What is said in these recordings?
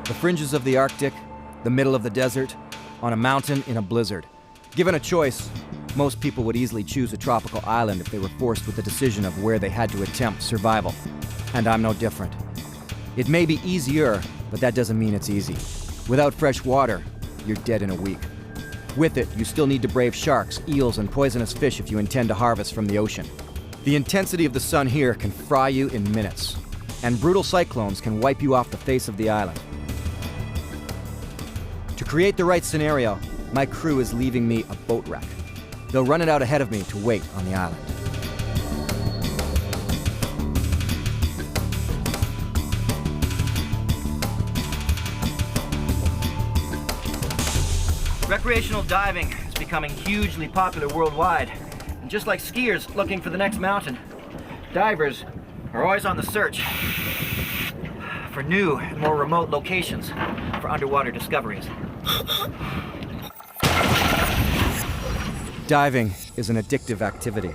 The fringes of the Arctic, the middle of the desert, on a mountain in a blizzard. Given a choice, most people would easily choose a tropical island if they were forced with the decision of where they had to attempt survival. And I'm no different. It may be easier, but that doesn't mean it's easy. Without fresh water, you're dead in a week. With it, you still need to brave sharks, eels, and poisonous fish if you intend to harvest from the ocean. The intensity of the sun here can fry you in minutes, and brutal cyclones can wipe you off the face of the island. To create the right scenario, my crew is leaving me a boat wreck. They'll run it out ahead of me to wait on the island. Recreational diving is becoming hugely popular worldwide. And just like skiers looking for the next mountain, divers are always on the search for new and more remote locations for underwater discoveries. Diving is an addictive activity.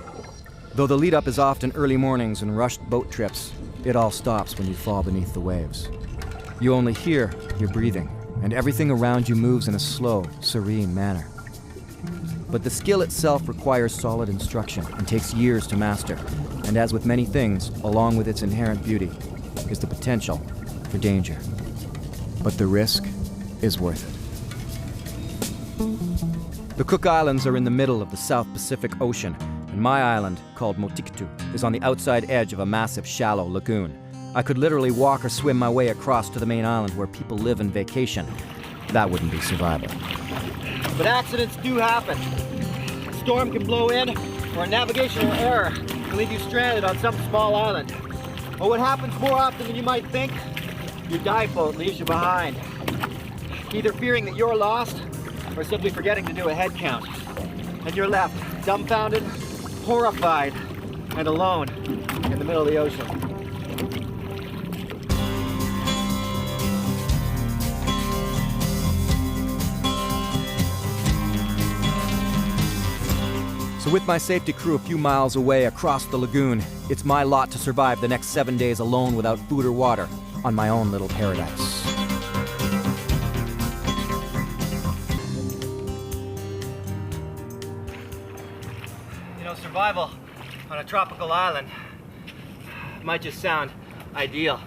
Though the lead-up is often early mornings and rushed boat trips, it all stops when you fall beneath the waves. You only hear your breathing, and everything around you moves in a slow, serene manner. But the skill itself requires solid instruction and takes years to master, and as with many things, along with its inherent beauty, is the potential for danger. But the risk is worth it. The Cook Islands are in the middle of the South Pacific Ocean, and my island, called Motiktu, is on the outside edge of a massive shallow lagoon. I could literally walk or swim my way across to the main island where people live and vacation. That wouldn't be survival. But accidents do happen. A storm can blow in, or a navigational error can leave you stranded on some small island. Or what happens more often than you might think, your dive boat leaves you behind. Either fearing that you're lost, or simply forgetting to do a head count. And you're left dumbfounded, horrified, and alone in the middle of the ocean. So with my safety crew a few miles away across the lagoon, it's my lot to survive the next 7 days alone without food or water on my own little paradise. You know, survival on a tropical island might just sound ideal.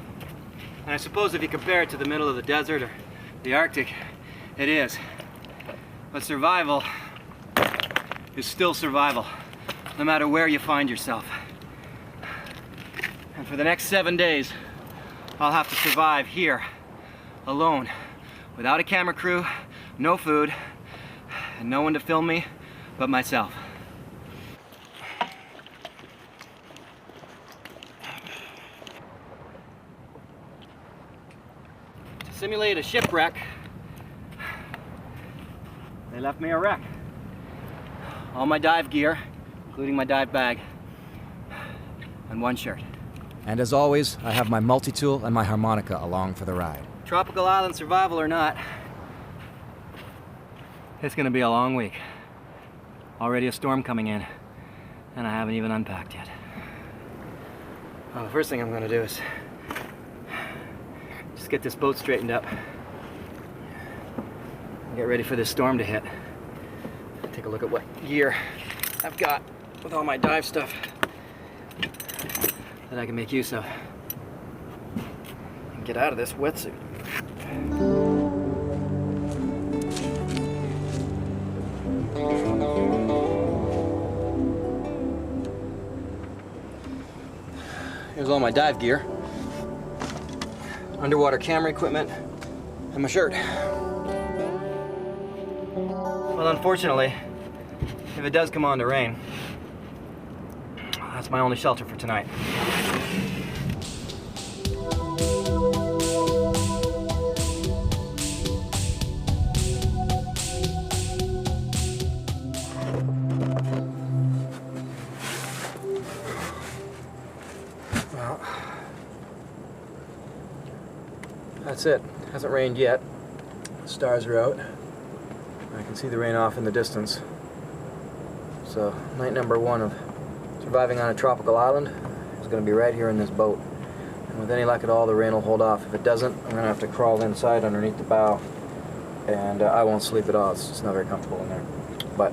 And I suppose if you compare it to the middle of the desert or the Arctic, it is. But survival is still survival, no matter where you find yourself. And for the next 7 days, I'll have to survive here, alone, without a camera crew, no food, and no one to film me but myself. To simulate a shipwreck, they left me a wreck. All my dive gear, including my dive bag, and one shirt. And as always, I have my multi-tool and my harmonica along for the ride. Tropical island survival or not, it's gonna be a long week. Already a storm coming in, and I haven't even unpacked yet. Well, the first thing I'm gonna do is just get this boat straightened up and get ready for this storm to hit. Take a look at what gear I've got with all my dive stuff that I can make use of and get out of this wetsuit. Here's all my dive gear, underwater camera equipment, and my shirt. Well, unfortunately, if it does come on to rain, that's my only shelter for tonight. Well, that's it. Hasn't rained yet. The stars are out. I can see the rain off in the distance. So, night number 1 of surviving on a tropical island is going to be right here in this boat. And with any luck at all, the rain will hold off. If it doesn't, I'm gonna have to crawl inside underneath the bow, and I won't sleep at all. It's not very comfortable in there. But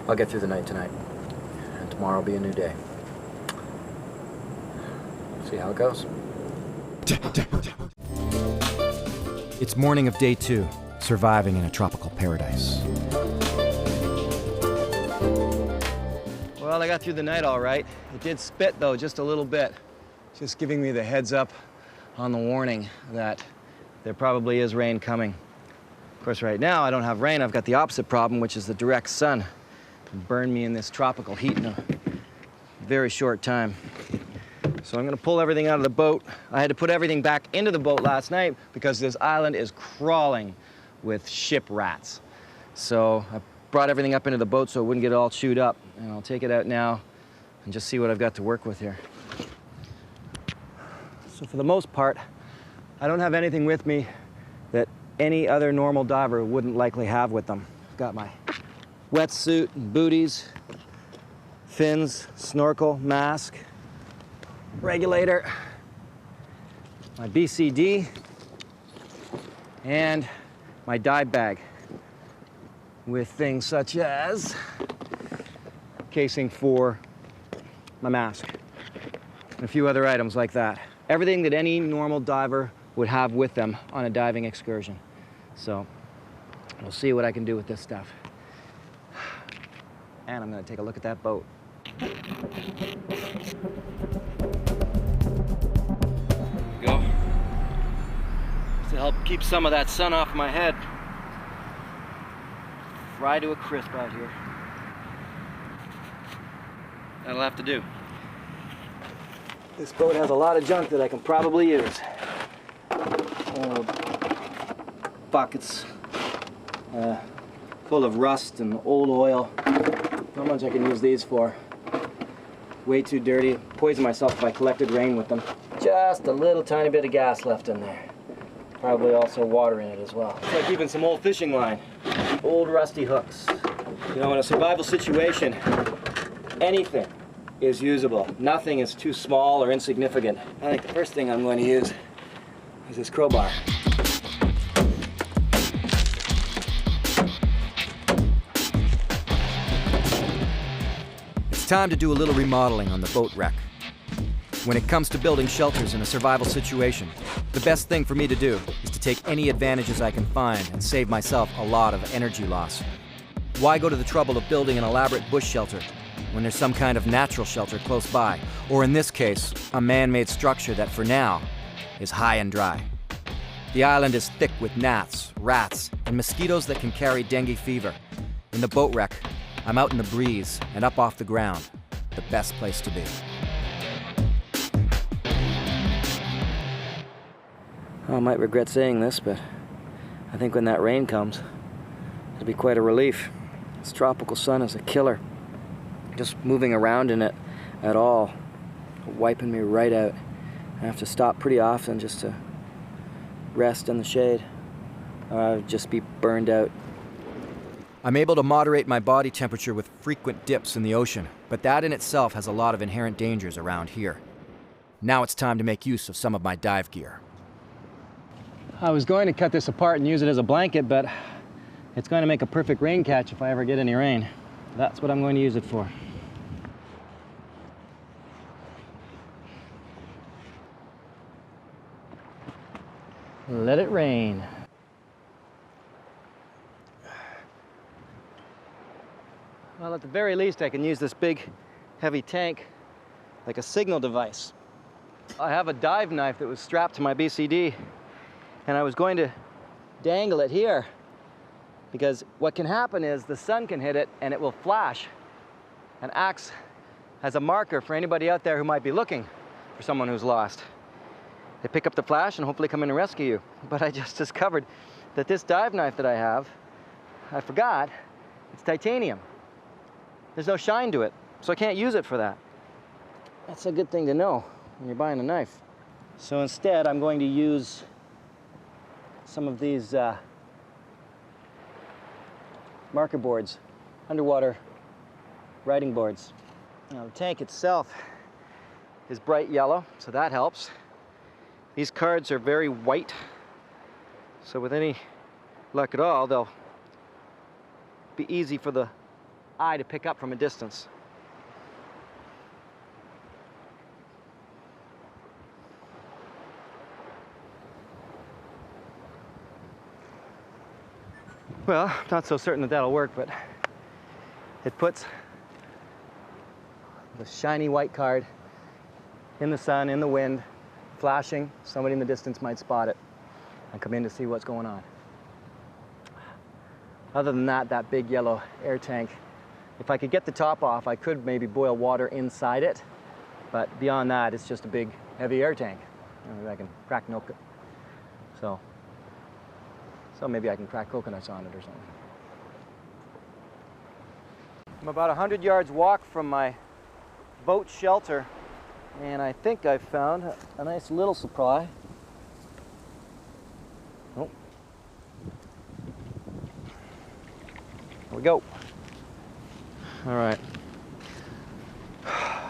I'll get through the night tonight, and tomorrow will be a new day. See how it goes. It's morning of day 2, surviving in a tropical paradise. Well, I got through the night all right. It did spit, though, just a little bit. Just giving me the heads up on the warning that there probably is rain coming. Of course, right now I don't have rain. I've got the opposite problem, which is the direct sun. It'll burn me in this tropical heat in a very short time. So I'm gonna pull everything out of the boat. I had to put everything back into the boat last night because this island is crawling with ship rats. So I brought everything up into the boat so it wouldn't get all chewed up. And I'll take it out now and just see what I've got to work with here. So for the most part, I don't have anything with me that any other normal diver wouldn't likely have with them. I've got my wetsuit and booties, fins, snorkel, mask, regulator, my BCD, and my dive bag with things such as casing for my mask and a few other items like that. Everything that any normal diver would have with them on a diving excursion. So we'll see what I can do with this stuff. And I'm gonna take a look at that boat. There we go. To help keep some of that sun off my head. Fry to a crisp out here. That'll have to do. This boat has a lot of junk that I can probably use. Buckets full of rust and old oil. Not much I can use these for. Way too dirty. Poison myself if I collected rain with them. Just a little tiny bit of gas left in there. Probably also water in it as well. It's like even some old fishing line. Old rusty hooks. You know, in a survival situation, anything is usable. Nothing is too small or insignificant. I think the first thing I'm going to use is this crowbar. It's time to do a little remodeling on the boat wreck. When it comes to building shelters in a survival situation, the best thing for me to do is to take any advantages I can find and save myself a lot of energy loss. Why go to the trouble of building an elaborate bush shelter when there's some kind of natural shelter close by, or in this case, a man-made structure that for now is high and dry? The island is thick with gnats, rats, and mosquitoes that can carry dengue fever. In the boat wreck, I'm out in the breeze and up off the ground, the best place to be. I might regret saying this, but I think when that rain comes, it'll be quite a relief. This tropical sun is a killer. Just moving around in it at all, wiping me right out. I have to stop pretty often just to rest in the shade, or I'll just be burned out. I'm able to moderate my body temperature with frequent dips in the ocean, but that in itself has a lot of inherent dangers around here. Now it's time to make use of some of my dive gear. I was going to cut this apart and use it as a blanket, but it's going to make a perfect rain catch if I ever get any rain. That's what I'm going to use it for. Let it rain. Well, at the very least, I can use this big, heavy tank like a signal device. I have a dive knife that was strapped to my BCD, and I was going to dangle it here because what can happen is the sun can hit it and it will flash and acts as a marker for anybody out there who might be looking for someone who's lost. They pick up the flash and hopefully come in and rescue you. But I just discovered that this dive knife that I have, I forgot, it's titanium. There's no shine to it, so I can't use it for that. That's a good thing to know when you're buying a knife. So instead, I'm going to use some of these marker boards, underwater writing boards. Now, the tank itself is bright yellow, so that helps. These cards are very white, so with any luck at all, they'll be easy for the eye to pick up from a distance. Well, not so certain that that'll work, but it puts the shiny white card in the sun, in the wind, flashing. Somebody in the distance might spot it and come in to see what's going on. Other than that, that big yellow air tank, if I could get the top off, I could maybe boil water inside it, but beyond that, it's just a big, heavy air tank. Maybe I can crack milk it. So maybe I can crack coconuts on it or something. I'm about 100 yards walk from my boat shelter, and I think I've found a nice little supply. Oh. Here we go. All right.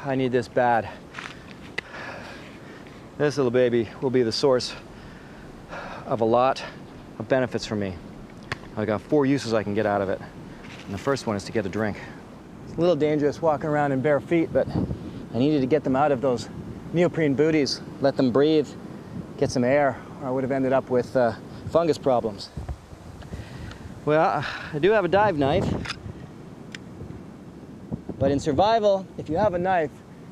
I need this bad. This little baby will be the source of a lot of benefits for me. I got 4 uses I can get out of it. And the first one is to get a drink. It's a little dangerous walking around in bare feet, but I needed to get them out of those neoprene booties, let them breathe, get some air, or I would have ended up with fungus problems. Well, I do have a dive knife, but in survival, if you have a knife,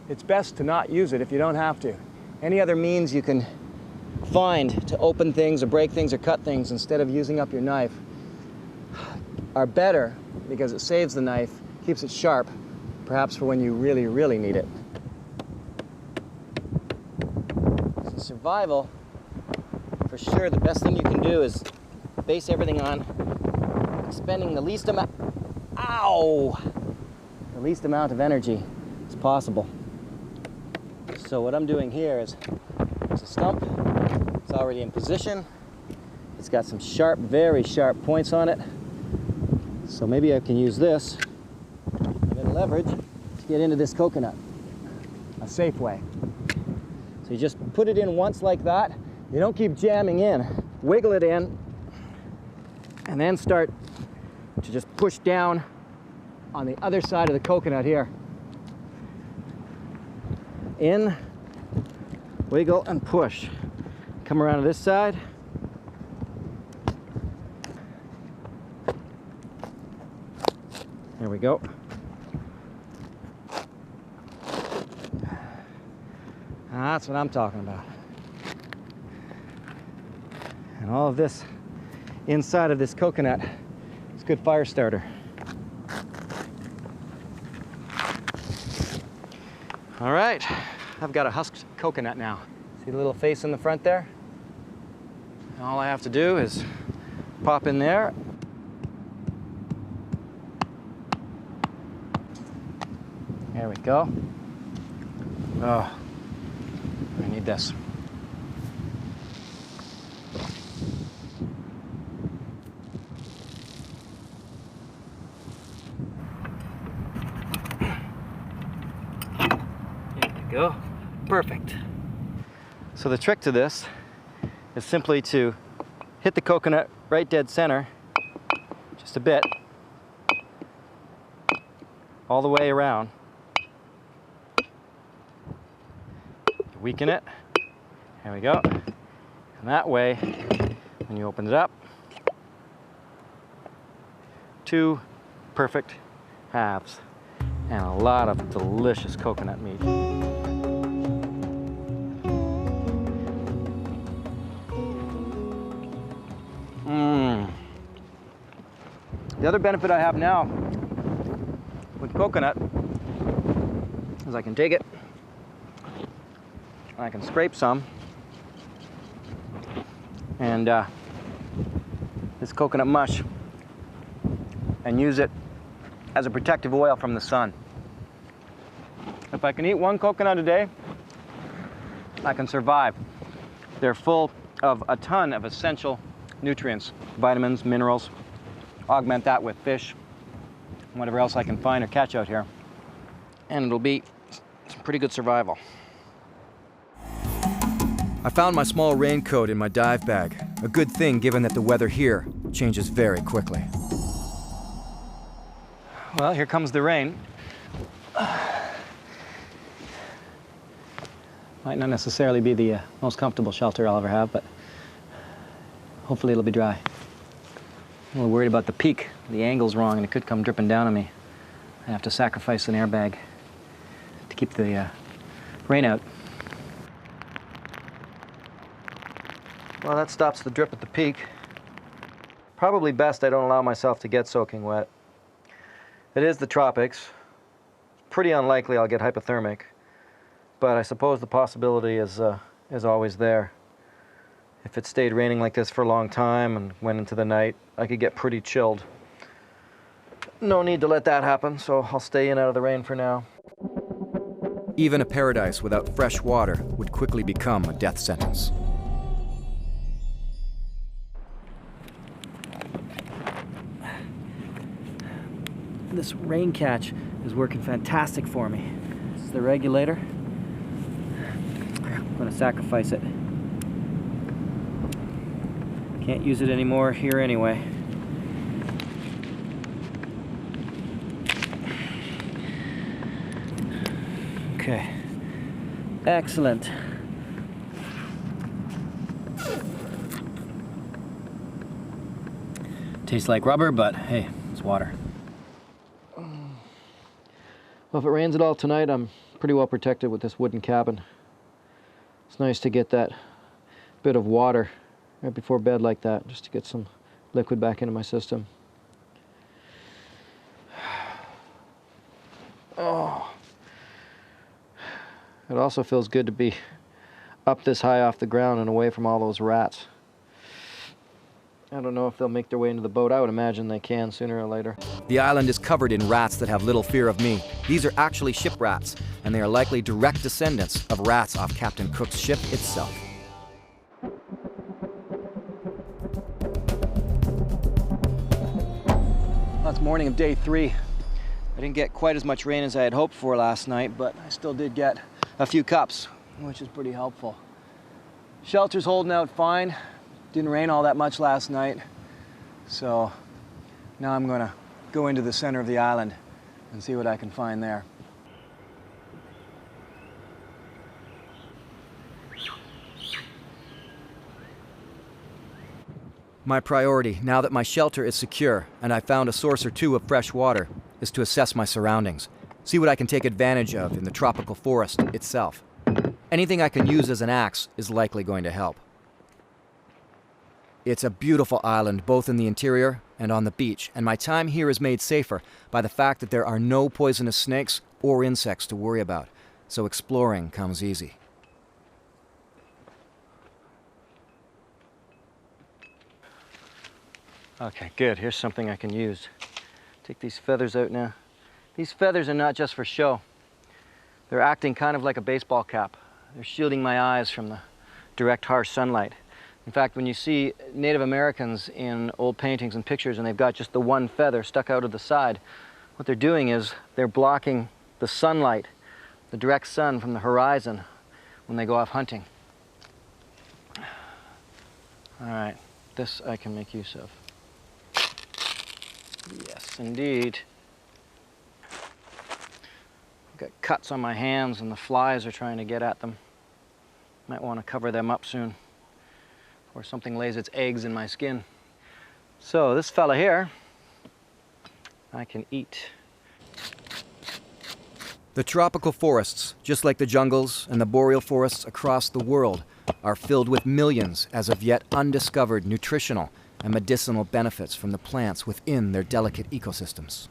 it's best to not use it if you don't have to. Any other means you can find to open things or break things or cut things instead of using up your knife are better because it saves the knife, keeps it sharp, perhaps for when you really, really need it. In survival, for sure, the best thing you can do is base everything on spending the least amount, the least amount of energy as possible. So what I'm doing here is, there's a stump. It's already in position. It's got some sharp, very sharp points on it. So maybe I can use this a bit of leverage to get into this coconut a safe way. So you just put it in once like that. You don't keep jamming in. Wiggle it in and then start to just push down on the other side of the coconut here. In, wiggle and push. Come around to this side. There we go. That's what I'm talking about. And all of this inside of this coconut is a good fire starter. All right, I've got a husked coconut now. See the little face in the front there? And all I have to do is pop in there. There we go. Oh, I need this. There we go. Perfect. So the trick to this is simply to hit the coconut right dead center, just a bit, all the way around. Weaken it. There we go. And that way, when you open it up, 2 perfect halves and a lot of delicious coconut meat. The other benefit I have now with coconut is I can take it, I can scrape some, and this coconut mush, and use it as a protective oil from the sun. If I can eat 1 coconut a day, I can survive. They're full of a ton of essential nutrients, vitamins, minerals. Augment that with fish, whatever else I can find or catch out here, and it'll be some pretty good survival. I found my small raincoat in my dive bag, a good thing given that the weather here changes very quickly. Well, here comes the rain. Might not necessarily be the most comfortable shelter I'll ever have, but hopefully it'll be dry. I'm a little worried about the peak. The angle's wrong and it could come dripping down on me. I have to sacrifice an airbag to keep the rain out. Well, that stops the drip at the peak. Probably best I don't allow myself to get soaking wet. It is the tropics. Pretty unlikely I'll get hypothermic, but I suppose the possibility is always there. If it stayed raining like this for a long time and went into the night, I could get pretty chilled. No need to let that happen, so I'll stay in out of the rain for now. Even a paradise without fresh water would quickly become a death sentence. This rain catch is working fantastic for me. This is the regulator. I'm going to sacrifice it. Can't use it anymore here anyway. Okay. Excellent. Tastes like rubber, but hey, it's water. Well, if it rains at all tonight, I'm pretty well protected with this wooden cabin. It's nice to get that bit of water right before bed like that, just to get some liquid back into my system. Oh. It also feels good to be up this high off the ground and away from all those rats. I don't know if they'll make their way into the boat. I would imagine they can sooner or later. The island is covered in rats that have little fear of me. These are actually ship rats, and they are likely direct descendants of rats off Captain Cook's ship itself. Well, it's morning of day 3. I didn't get quite as much rain as I had hoped for last night, but I still did get a few cups, which is pretty helpful. Shelter's holding out fine. Didn't rain all that much last night, so now I'm gonna go into the center of the island and see what I can find there. My priority, now that my shelter is secure and I found a source or two of fresh water, is to assess my surroundings, see what I can take advantage of in the tropical forest itself. Anything I can use as an axe is likely going to help. It's a beautiful island, both in the interior and on the beach, and my time here is made safer by the fact that there are no poisonous snakes or insects to worry about, so exploring comes easy. Okay, good. Here's something I can use. Take these feathers out now. These feathers are not just for show. They're acting kind of like a baseball cap. They're shielding my eyes from the direct, harsh sunlight. In fact, when you see Native Americans in old paintings and pictures and they've got just the one feather stuck out of the side, what they're doing is they're blocking the sunlight, the direct sun from the horizon when they go off hunting. All right, this I can make use of. Yes, indeed. I've got cuts on my hands and the flies are trying to get at them. Might want to cover them up soon, or something lays its eggs in my skin. So this fella here, I can eat. The tropical forests, just like the jungles and the boreal forests across the world, are filled with millions as of yet undiscovered nutritional and medicinal benefits from the plants within their delicate ecosystems.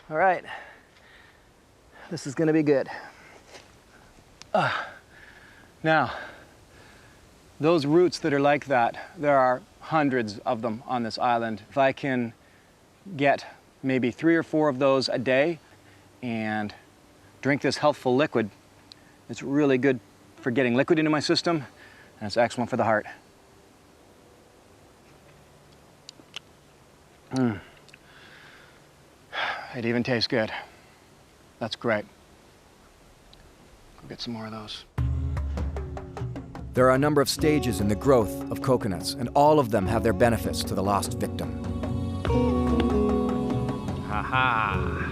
All right. This is gonna be good. Now, those roots that are like that, there are hundreds of them on this island. If I can get maybe 3 or 4 of those a day and drink this healthful liquid, it's really good for getting liquid into my system, and it's excellent for the heart. It even tastes good. That's great. Go get some more of those. There are a number of stages in the growth of coconuts, and all of them have their benefits to the lost victim. Ha-ha!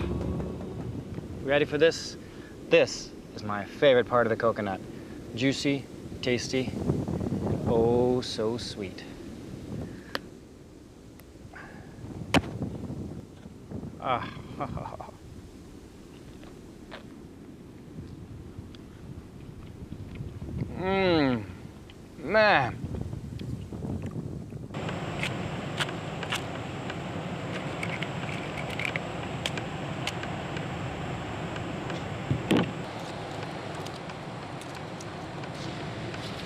Ready for this? This is my favorite part of the coconut. Juicy, tasty, oh so sweet. Ah. Man.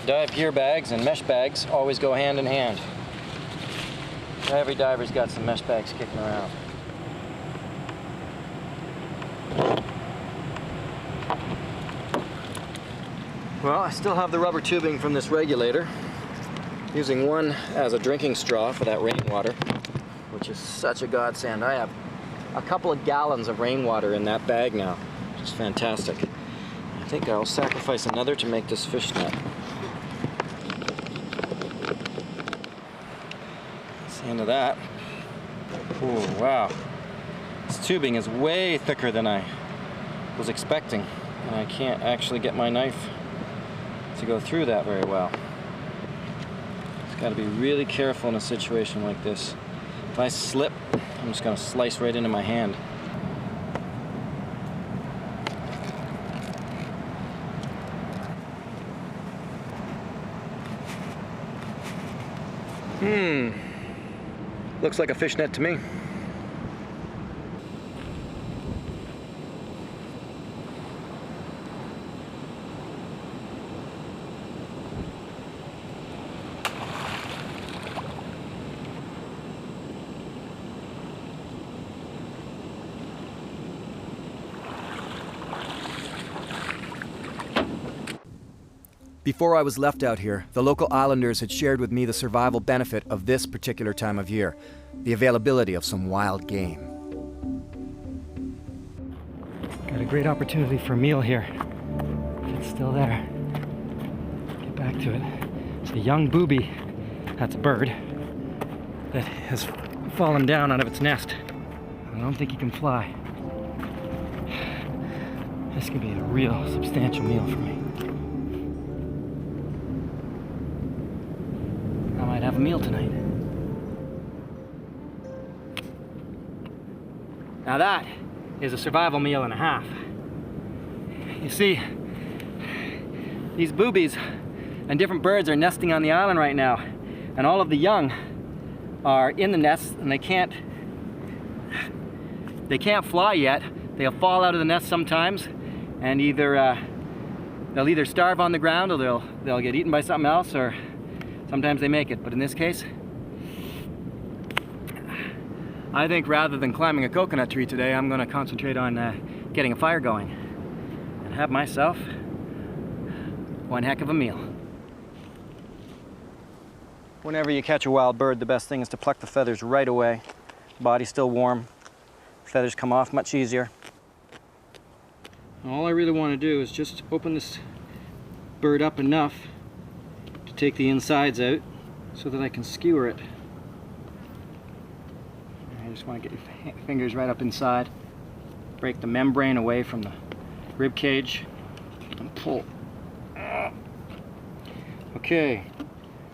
Dive gear bags and mesh bags always go hand in hand. Every diver's got some mesh bags kicking around. Well, I still have the rubber tubing from this regulator, using one as a drinking straw for that rainwater, which is such a godsend. I have a couple of gallons of rainwater in that bag now, which is fantastic. I think I'll sacrifice another to make this fish net. That's the end of that. Oh, wow. This tubing is way thicker than I was expecting, and I can't actually get my knife to go through that very well. It's got to be really careful in a situation like this. If I slip, I'm just going to slice right into my hand. Looks like a fish net to me. Before I was left out here, the local islanders had shared with me the survival benefit of this particular time of year, the availability of some wild game. Got a great opportunity for a meal here, if it's still there. Get back to it. It's a young booby, that's a bird, that has fallen down out of its nest. I don't think he can fly. This could be a real substantial meal for me. Have a meal tonight. Now that is a survival meal and a half. You see, these boobies and different birds are nesting on the island right now, and all of the young are in the nests, and they can't fly yet. They'll fall out of the nest sometimes, and they'll either starve on the ground, or they'll get eaten by something else, or sometimes they make it. But in this case, I think rather than climbing a coconut tree today, I'm going to concentrate on getting a fire going and have myself one heck of a meal. Whenever you catch a wild bird, the best thing is to pluck the feathers right away. Body's still warm. Feathers come off much easier. All I really want to do is just open this bird up enough to take the insides out so that I can skewer it. I just want to get your fingers right up inside, break the membrane away from the rib cage, and pull. Okay,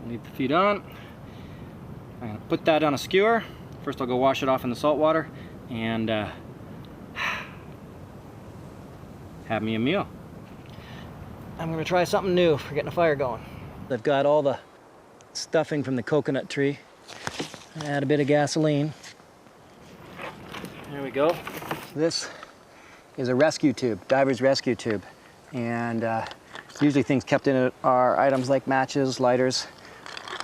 leave the feet on. I'm going to put that on a skewer. First I'll go wash it off in the salt water and have me a meal. I'm going to try something new for getting a fire going. I've got all the stuffing from the coconut tree. Add a bit of gasoline. There we go. This is a rescue tube, diver's rescue tube. And usually things kept in it are items like matches, lighters,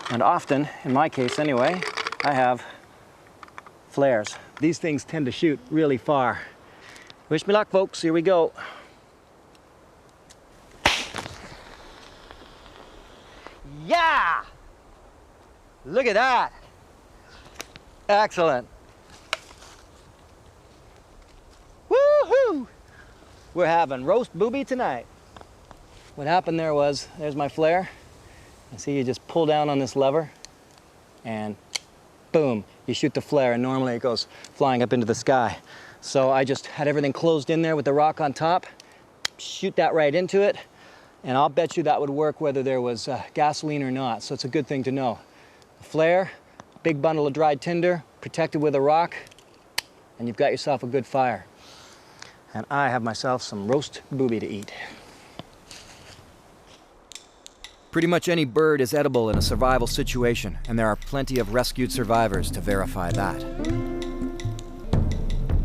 and often, in my case anyway, I have flares. These things tend to shoot really far. Wish me luck, folks. Here we go. Yeah! Look at that! Excellent. We're having roast booby tonight. What happened there was, there's my flare. You see, you just pull down on this lever and boom, you shoot the flare, and normally it goes flying up into the sky. So I just had everything closed in there with the rock on top, shoot that right into it, and I'll bet you that would work whether there was gasoline or not, so it's a good thing to know. A flare, big bundle of dried tinder, protected with a rock, and you've got yourself a good fire. And I have myself some roast booby to eat. Pretty much any bird is edible in a survival situation, and there are plenty of rescued survivors to verify that.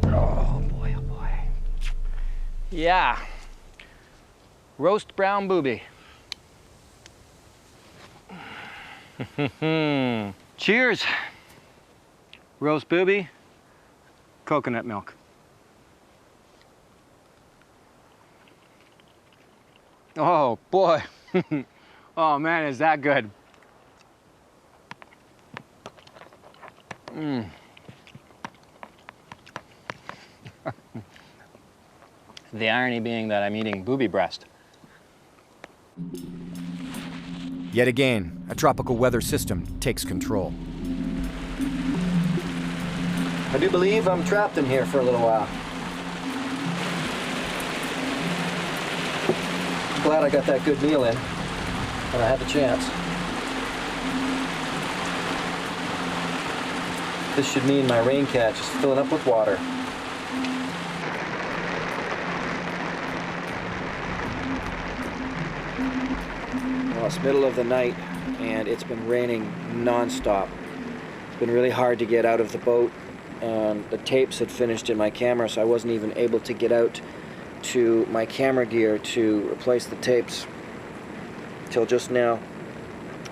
Oh boy, oh boy. Yeah. Roast brown booby. Cheers. Roast booby, coconut milk. Oh boy. Oh man, is that good. The irony being that I'm eating booby breast. Yet again, a tropical weather system takes control. I do believe I'm trapped in here for a little while. Glad I got that good meal in, and I have a chance. This should mean my rain catch is filling up with water. Well, it's middle of the night, and it's been raining non-stop. It's been really hard to get out of the boat, and the tapes had finished in my camera, so I wasn't even able to get out to my camera gear to replace the tapes till just now.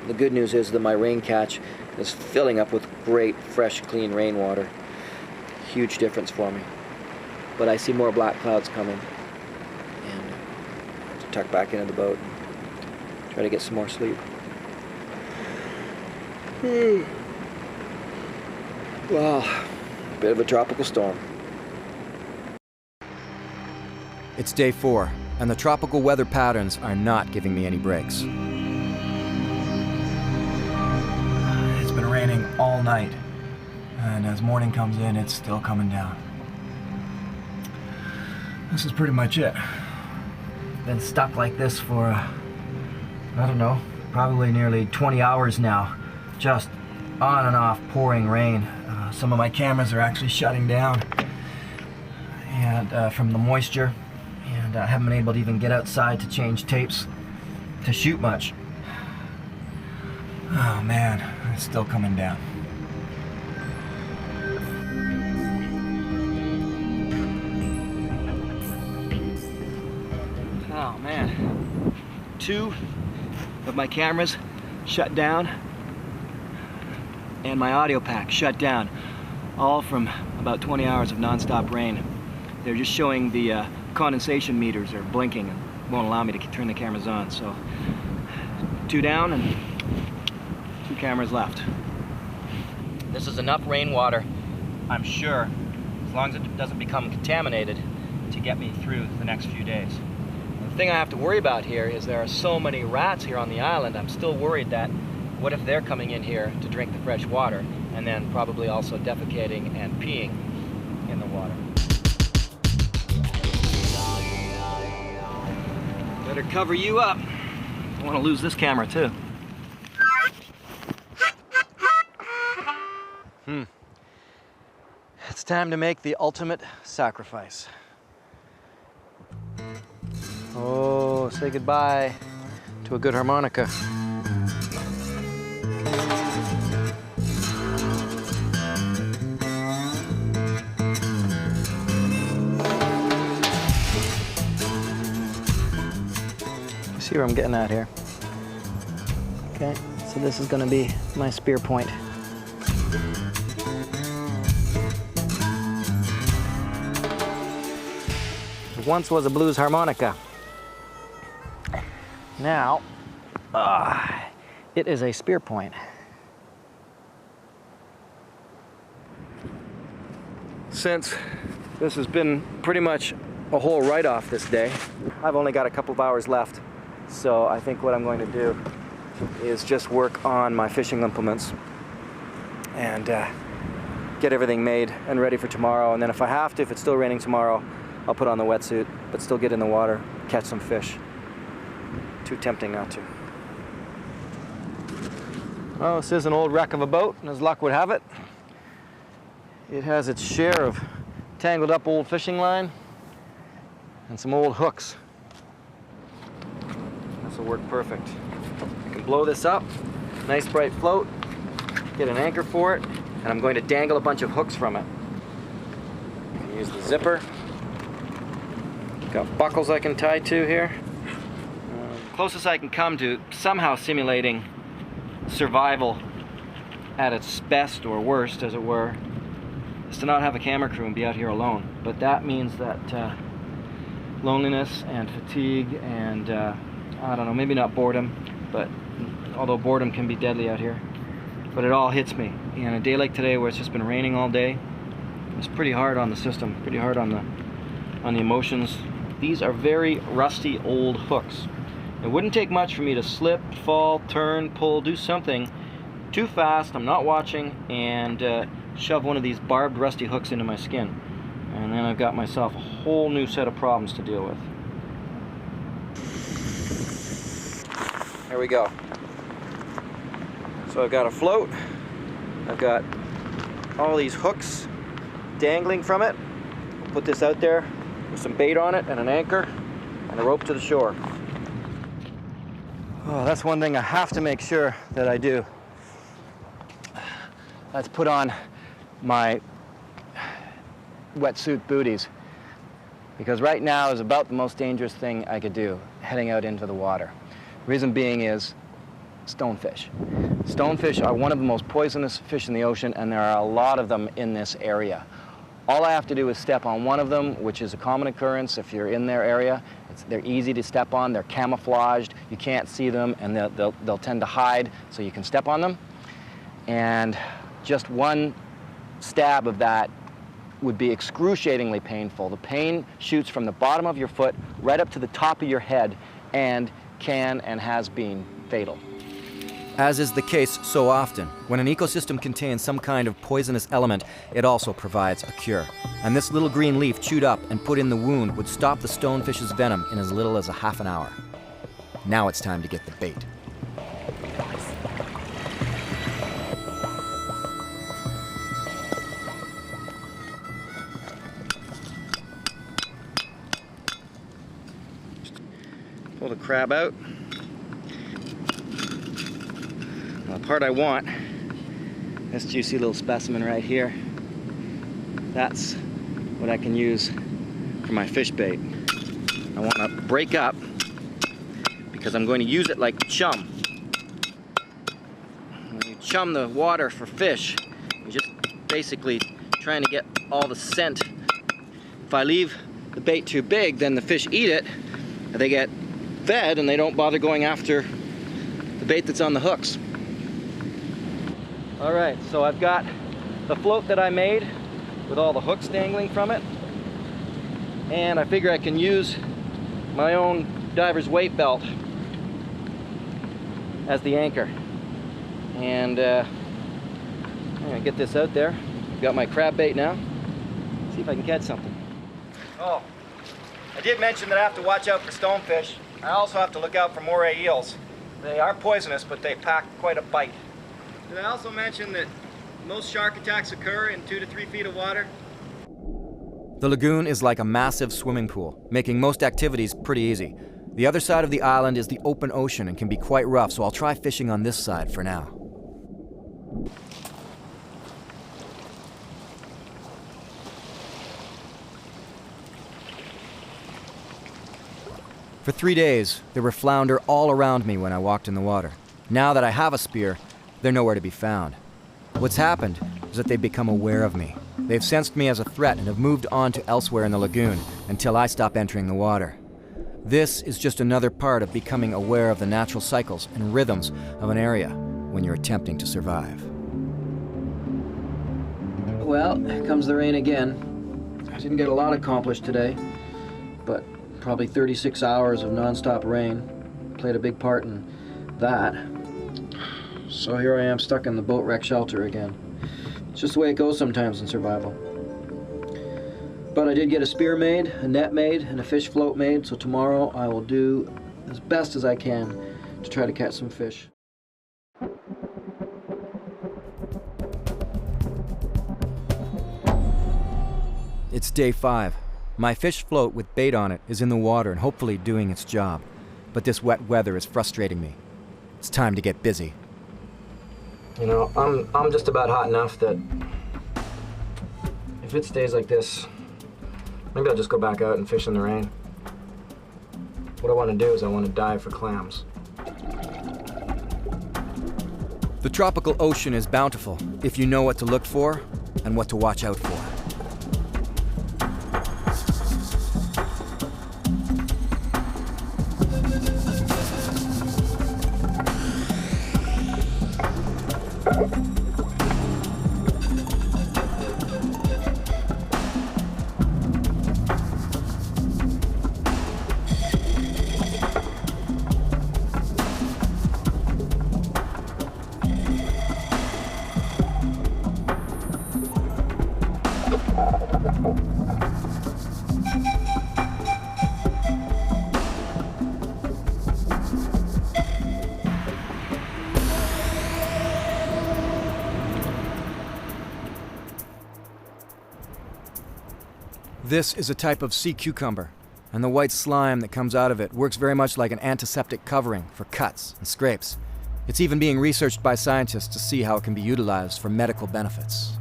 The good news is that my rain catch is filling up with great, fresh, clean rainwater. Huge difference for me. But I see more black clouds coming, and I have to tuck back into the boat and try to get some more sleep. Wow, bit of a tropical storm. It's day 4, and the tropical weather patterns are not giving me any breaks. It's been raining all night, and as morning comes in, it's still coming down. This is pretty much it. Been stuck like this for, I don't know, probably nearly 20 hours now. Just on and off pouring rain. Some of my cameras are actually shutting down, and from the moisture. And I haven't been able to even get outside to change tapes to shoot much. Oh man, it's still coming down. Oh man. 2 of my cameras shut down, and my audio pack shut down, all from about 20 hours of non-stop rain. They're just showing the condensation meters are blinking and won't allow me to turn the cameras on. So 2 down and 2 cameras left. This is enough rainwater, I'm sure, as long as it doesn't become contaminated, to get me through the next few days. And the thing I have to worry about here is there are so many rats here on the island. I'm still worried that what if they're coming in here to drink the fresh water and then probably also defecating and peeing in the water. Better cover you up. I want to lose this camera too. It's time to make the ultimate sacrifice. Oh, say goodbye to a good harmonica. See where I'm getting at here. Okay, so this is going to be my spear point. It once was a blues harmonica. Now, it is a spear point. Since this has been pretty much a whole write-off this day. I've only got a couple of hours left, so I think what I'm going to do is just work on my fishing implements and get everything made and ready for tomorrow. And then if I have to, if it's still raining tomorrow, I'll put on the wetsuit, but still get in the water, catch some fish. Too tempting not to. Oh, this is an old wreck of a boat, and as luck would have it, it has its share of tangled up old fishing line and some old hooks. This will work perfect. I can blow this up, nice bright float, get an anchor for it, and I'm going to dangle a bunch of hooks from it. I can use the zipper. Got buckles I can tie to here. Closest I can come to somehow simulating survival at its best or worst, as it were, is to not have a camera crew and be out here alone. But that means that loneliness and fatigue and I don't know, maybe not boredom, but although boredom can be deadly out here, but it all hits me. And a day like today where it's just been raining all day, it's pretty hard on the system, pretty hard on the emotions. These are very rusty old hooks. It wouldn't take much for me to slip, fall, turn, pull, do something too fast, I'm not watching, and shove one of these barbed rusty hooks into my skin. And then I've got myself a whole new set of problems to deal with. Here we go. So I've got a float, I've got all these hooks dangling from it. I'll put this out there with some bait on it and an anchor and a rope to the shore. Oh, that's one thing I have to make sure that I do. Let's put on my wetsuit booties, because right now is about the most dangerous thing I could do, heading out into the water. Reason being is stonefish. Stonefish are one of the most poisonous fish in the ocean, and there are a lot of them in this area. All I have to do is step on one of them, which is a common occurrence if you're in their area. They're easy to step on, they're camouflaged, you can't see them, and they'll tend to hide, so you can step on them. And just one stab of that would be excruciatingly painful. The pain shoots from the bottom of your foot right up to the top of your head and can and has been fatal. As is the case so often, when an ecosystem contains some kind of poisonous element, it also provides a cure. And this little green leaf chewed up and put in the wound would stop the stonefish's venom in as little as a half an hour. Now it's time to get the bait. Pull the crab out. The part I want, this juicy little specimen right here, that's what I can use for my fish bait. I want to break up because I'm going to use it like chum. When you chum the water for fish, you're just basically trying to get all the scent. If I leave the bait too big, then the fish eat it, and they get fed and they don't bother going after the bait that's on the hooks. All right, so I've got the float that I made with all the hooks dangling from it, and I figure I can use my own diver's weight belt as the anchor. And I'm gonna get this out there. I've got my crab bait now. See if I can catch something. Oh, I did mention that I have to watch out for stonefish. I also have to look out for moray eels. They are poisonous, but they pack quite a bite. Did I also mention that most shark attacks occur in 2 to 3 feet of water? The lagoon is like a massive swimming pool, making most activities pretty easy. The other side of the island is the open ocean and can be quite rough, so I'll try fishing on this side for now. For 3 days, there were flounder all around me when I walked in the water. Now that I have a spear, they're nowhere to be found. What's happened is that they've become aware of me. They've sensed me as a threat and have moved on to elsewhere in the lagoon until I stop entering the water. This is just another part of becoming aware of the natural cycles and rhythms of an area when you're attempting to survive. Well, here comes the rain again. I didn't get a lot accomplished today. but probably 36 hours of non-stop rain played a big part in that. So here I am stuck in the boat wreck shelter again. It's just the way it goes sometimes in survival. But I did get a spear made, a net made, and a fish float made, so tomorrow I will do as best as I can to try to catch some fish. It's day 5. My fish float with bait on it is in the water and hopefully doing its job. But this wet weather is frustrating me. It's time to get busy. You know, I'm just about hot enough that if it stays like this, maybe I'll just go back out and fish in the rain. What I want to do is I want to dive for clams. The tropical ocean is bountiful if you know what to look for and what to watch out for. This is a type of sea cucumber, and the white slime that comes out of it works very much like an antiseptic covering for cuts and scrapes. It's even being researched by scientists to see how it can be utilized for medical benefits.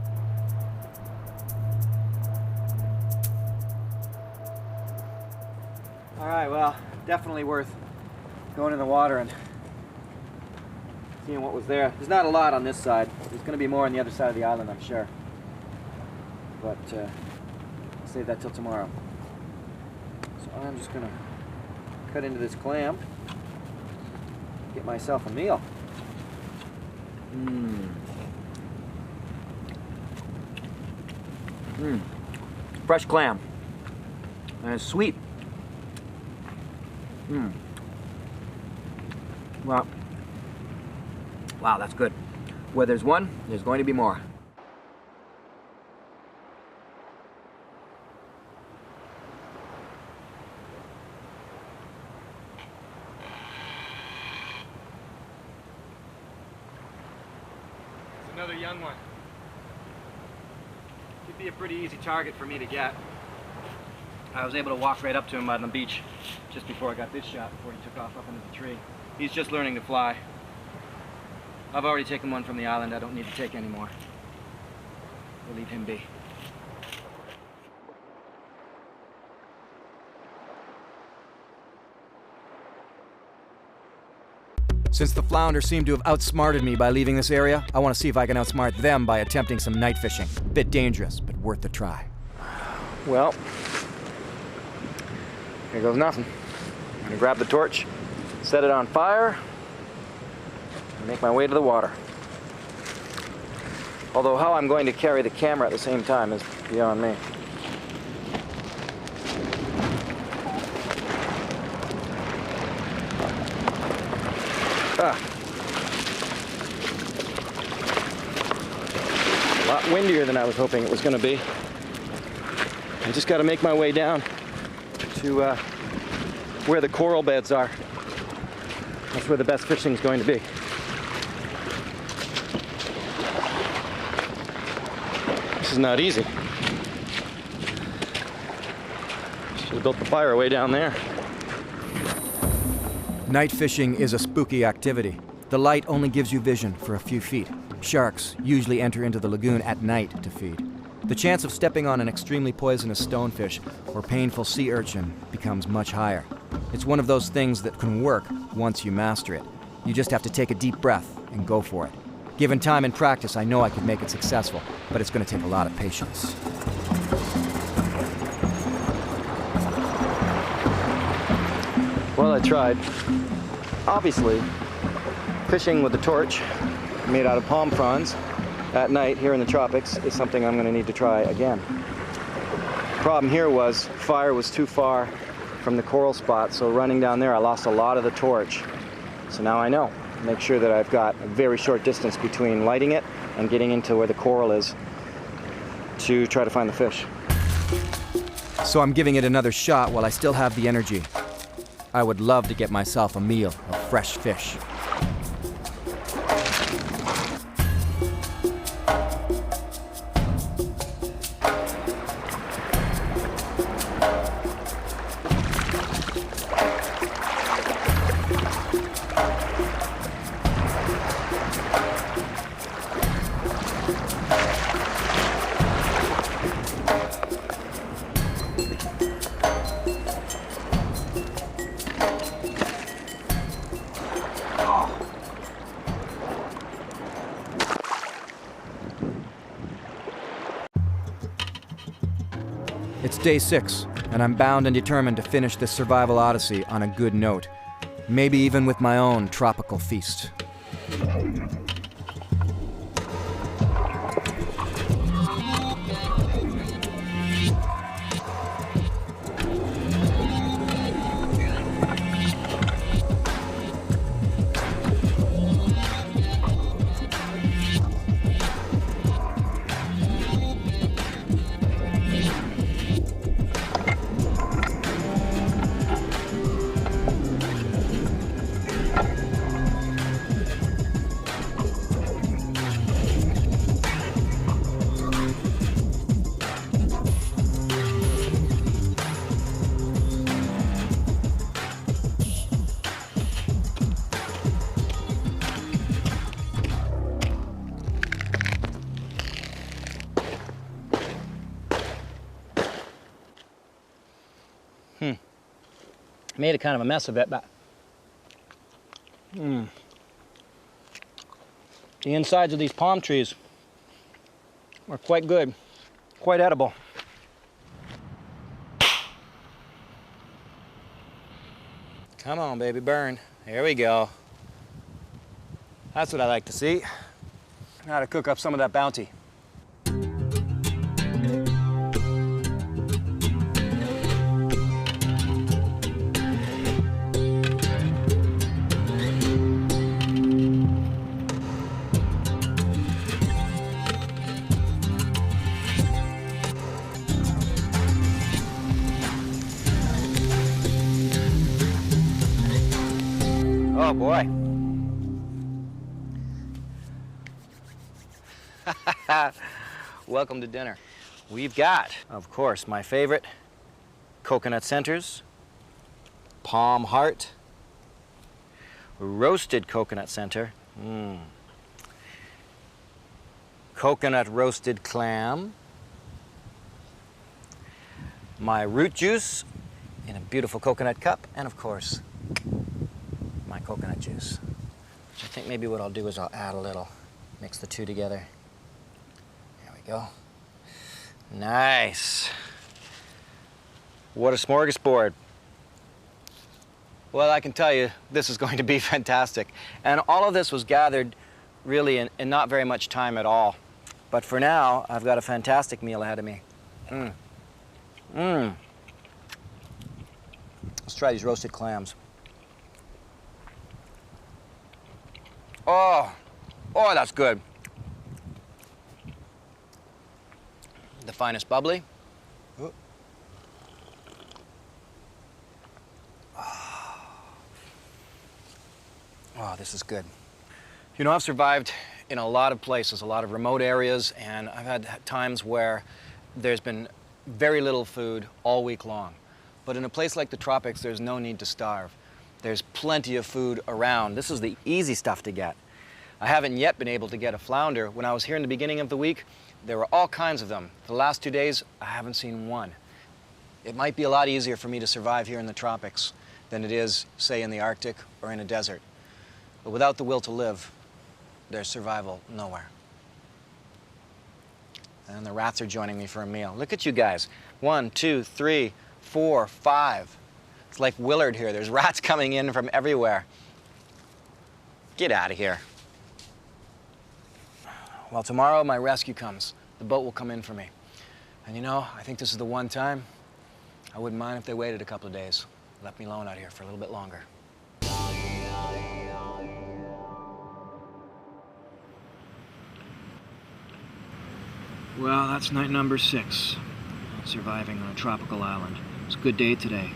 All right, well, definitely worth going in the water and seeing what was there. There's not a lot on this side. There's going to be more on the other side of the island, I'm sure. But I'll save that till tomorrow. So I'm just going to cut into this clam, get myself a meal. Fresh clam. And it's sweet. Well, wow, that's good. Where there's one, there's going to be more. It's another young one. Should be a pretty easy target for me to get. I was able to walk right up to him on the beach just before I got this shot, before he took off up into the tree. He's just learning to fly. I've already taken one from the island. I don't need to take any more. We'll leave him be. Since the flounder seemed to have outsmarted me by leaving this area, I want to see if I can outsmart them by attempting some night fishing. Bit dangerous, but worth the try. Well, here goes nothing. I'm gonna grab the torch, set it on fire, and make my way to the water. Although how I'm going to carry the camera at the same time is beyond me. A lot windier than I was hoping it was going to be. I just got to make my way down to where the coral beds are. That's where the best fishing is going to be. This is not easy. Should have built the fire way down there. Night fishing is a spooky activity. The light only gives you vision for a few feet. Sharks usually enter into the lagoon at night to feed. The chance of stepping on an extremely poisonous stonefish or painful sea urchin becomes much higher. It's one of those things that can work once you master it. You just have to take a deep breath and go for it. Given time and practice, I know I could make it successful, but it's going to take a lot of patience. Well, I tried. Obviously, fishing with a torch made out of palm fronds at night here in the tropics is something I'm going to need to try again. The problem here was fire was too far from the coral spot, so running down there I lost a lot of the torch. So now I know. Make sure that I've got a very short distance between lighting it and getting into where the coral is to try to find the fish. So I'm giving it another shot while I still have the energy. I would love to get myself a meal of fresh fish. It's day 6, and I'm bound and determined to finish this survival odyssey on a good note. Maybe even with my own tropical feast. Made a kind of a mess of it, but the insides of these palm trees are quite good, quite edible. Come on, baby, burn. Here we go. That's what I like to see. Now to cook up some of that bounty. Oh boy. Welcome to dinner. We've got, of course, my favorite coconut centers, palm heart, roasted coconut center, coconut roasted clam, my root juice in a beautiful coconut cup, and of course, my coconut juice. Which I think maybe what I'll do is I'll add a little, mix the two together. There we go. Nice. What a smorgasbord. Well, I can tell you, this is going to be fantastic. And all of this was gathered really in not very much time at all. But for now, I've got a fantastic meal ahead of me. Let's try these roasted clams. Oh, that's good. The finest bubbly. Oh, this is good. You know, I've survived in a lot of places, a lot of remote areas, and I've had times where there's been very little food all week long. But in a place like the tropics, there's no need to starve. There's plenty of food around. This is the easy stuff to get. I haven't yet been able to get a flounder. When I was here in the beginning of the week, there were all kinds of them. The last 2 days, I haven't seen one. It might be a lot easier for me to survive here in the tropics than it is, say, in the Arctic or in a desert. But without the will to live, there's survival nowhere. And the rats are joining me for a meal. Look at you guys. 1, 2, 3, 4, 5. It's like Willard here. There's rats coming in from everywhere. Get out of here. Well, tomorrow my rescue comes. The boat will come in for me. And you know, I think this is the one time I wouldn't mind if they waited a couple of days. left me alone out here for a little bit longer. Well, that's night number 6. Surviving on a tropical island. It's a good day today.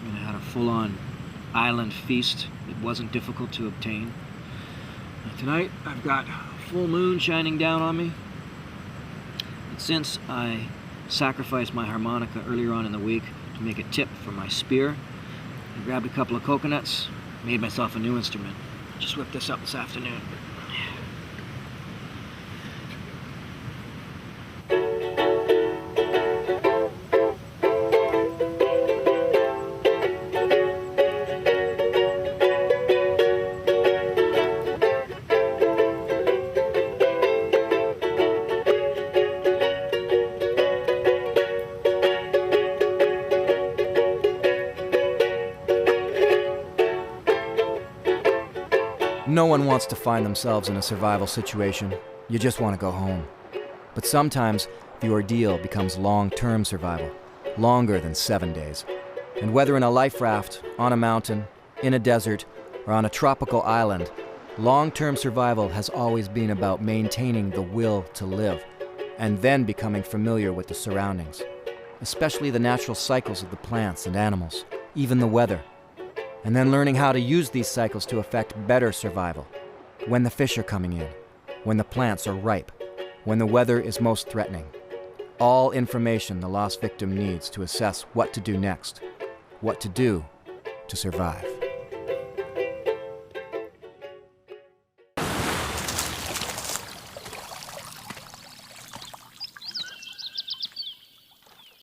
I had a full-on island feast. It wasn't difficult to obtain. Tonight, I've got full moon shining down on me. And since I sacrificed my harmonica earlier on in the week to make a tip for my spear, I grabbed a couple of coconuts, made myself a new instrument. Just whipped this up this afternoon. No one wants to find themselves in a survival situation. You just want to go home. But sometimes the ordeal becomes long-term survival, longer than 7 days. And whether in a life raft, on a mountain, in a desert, or on a tropical island, long-term survival has always been about maintaining the will to live, and then becoming familiar with the surroundings, especially the natural cycles of the plants and animals, even the weather. And then learning how to use these cycles to effect better survival. When the fish are coming in, when the plants are ripe, when the weather is most threatening. All information the lost victim needs to assess what to do next, what to do to survive.